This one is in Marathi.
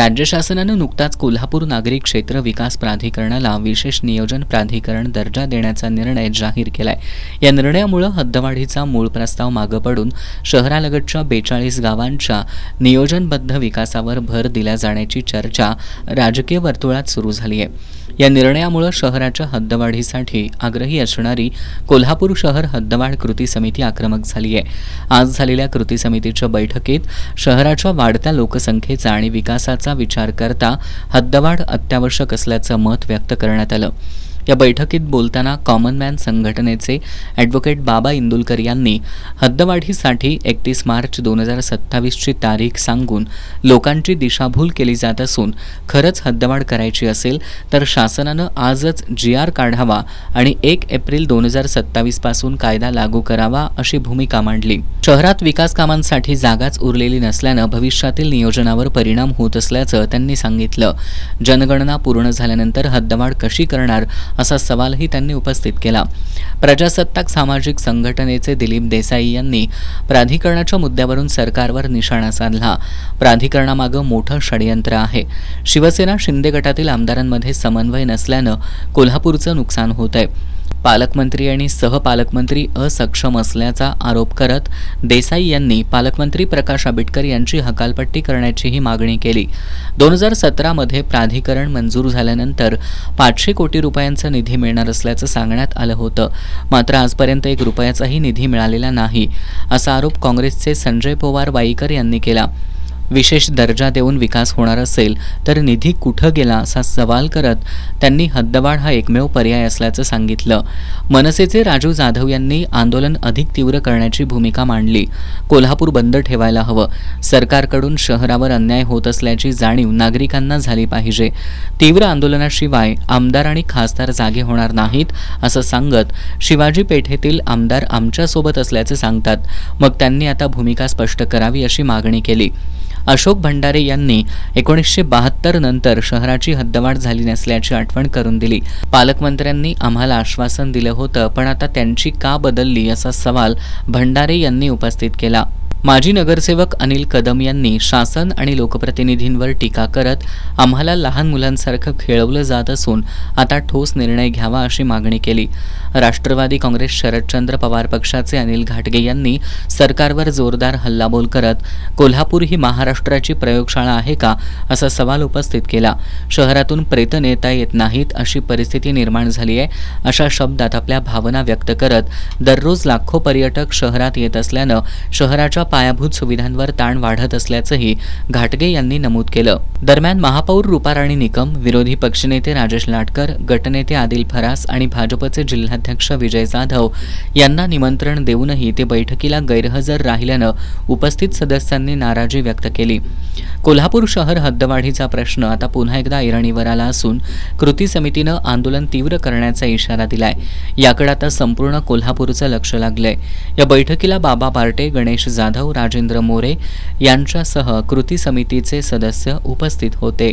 राज्य शासनानं नुकताच कोल्हापूर नागरी क्षेत्र विकास प्राधिकरणाला विशेष नियोजन प्राधिकरण दर्जा देण्याचा निर्णय जाहीर केलाय. या निर्णयामुळे हद्दवाढीचा मूळ प्रस्ताव मागे पडून शहरालगतच्या 42 गावांच्या नियोजनबद्ध विकासावर भर दिला जाण्याची चर्चा राजकीय वर्तुळात सुरू झाली आहे. या निर्णयामुळे शहराच्या हद्दवाढीसाठी आग्रही असणारी कोल्हापूर शहर हद्दवाढ कृती समिती आक्रमक झाली आहे. आज झालेल्या कृती समितीच्या बैठकीत शहराच्या वाढत्या लोकसंख्येचा आणि विकासाचा विचार करता हद्दवाढ अत्यावश्यक असल्याचं मत व्यक्त करण्यात आलं. या बैठकीत बोलताना कॉमन मॅन संघटनेचे ॲडव्होकेट बाबा इंदुलकर यांनी हद्दवाढीसाठी 31 मार्च 2027ची तारीख सांगून लोकांची दिशाभूल केली जात असून खरंच हद्दवाढ करायची असेल तर शासनानं आजच GR काढावा आणि 1 एप्रिल 2027 पासून कायदा लागू करावा अशी भूमिका मांडली. शहरात विकास कामांसाठी जागाच उरलेली नसल्यानं भविष्यातील नियोजनावर परिणाम होत असल्याचं त्यांनी सांगितलं. जनगणना पूर्ण झाल्यानंतर हद्दवाढ कशी करणार असा सवालही त्यांनी उपस्थित केला. प्रजासत्ताक सामाजिक संघटनेचे दिलीप देसाई यांनी प्राधिकरणाच्या मुद्द्यावरून सरकारवर निशाणा साधला. प्राधिकरणामागे मोठं षडयंत्र आहे. शिवसेना शिंदे गटातील आमदारांमध्ये समन्वय नसल्यानं कोल्हापूरचं नुकसान होत आहे. पालकमंत्री आणि सहपालकमंत्री असक्षम असल्याचा आरोप करत देसाई यांनी पालकमंत्री प्रकाश आंबेडकर यांची हकालपट्टी करण्याचीही मागणी केली. 2017मध्ये प्राधिकरण मंजूर झाल्यानंतर 500 कोटी रुपयांचा निधी मिळणार असल्याचं सांगण्यात आलं होतं. मात्र आजपर्यंत 1 रुपयाचाही निधी मिळालेला नाही असा आरोप काँग्रेसचे संजय पवार वाईकर यांनी केला. विशेष दर्जा देऊन विकास होणार असेल तर निधी कुठं गेला असा सवाल करत त्यांनी हद्दवाढ हा एकमेव पर्याय असल्याचं सांगितलं. मनसेचे राजू जाधव यांनी आंदोलन अधिक तीव्र करण्याची भूमिका मांडली. कोल्हापूर बंद ठेवायला हवं. सरकारकडून शहरावर अन्याय होत असल्याची जाणीव नागरिकांना झाली पाहिजे. तीव्र आंदोलनाशिवाय आमदार आणि खासदार जागे होणार नाहीत असं सांगत शिवाजी पेठेतील आमदार आमच्यासोबत असल्याचं सांगतात. मग त्यांनी आता भूमिका स्पष्ट करावी अशी मागणी केली. अशोक भंडारे यांनी 1972 नंतर शहराची हद्दवाढ झाली नसल्याची आठवण करून दिली. पालकमंत्र्यांनी आम्हाला आश्वासन दिलं होतं पण आता त्यांची का बदलली असा सवाल भंडारे यांनी उपस्थित केला. माजी नगरसेवक अनिल कदम यांनी शासन आणि लोकप्रतिनिधींवर टीका करत आम्हाला लहान मुलांसारखं खेळवलं जात असून आता ठोस निर्णय घ्यावा अशी मागणी केली. राष्ट्रवादी काँग्रेस शरदचंद्र पवार पक्षाचे अनिल घाटगे यांनी सरकारवर जोरदार हल्लाबोल करत कोल्हापूर ही महाराष्ट्राची प्रयोगशाळा आहे का असा सवाल उपस्थित केला. शहरातून प्रेत नेता येत नाहीत अशी परिस्थिती निर्माण झाली आहे अशा शब्दात आपल्या भावना व्यक्त करत दररोज लाखो पर्यटक शहरात येत असल्यानं शहराच्या पायाभूत सुविधांवर ताण वाढत असल्याचंही घाटगे यांनी नमूद केलं. दरम्यान महापौर रूपाराणी निकम, विरोधी पक्षनेते राजेश लाटकर, गटनेते आदिल फरास आणि भाजपचे जिल्हाध्यक्ष विजय जाधव यांना निमंत्रण देऊनही ते बैठकीला गैरहजर राहिल्यानं उपस्थित सदस्यांनी नाराजी व्यक्त केली. कोल्हापूर शहर हद्दवाढीचा प्रश्न आता पुन्हा एकदा ऐरणीवर आला असून कृती समितीनं आंदोलन तीव्र करण्याचा इशारा दिलाय. याकडे आता संपूर्ण कोल्हापूरचं लक्ष लागलंय. या बैठकीला बाबा पार्टे, गणेश जाधव, राजेंद्र मोरे यांच्यासह कृती समितीचे सदस्य उपस्थित होते.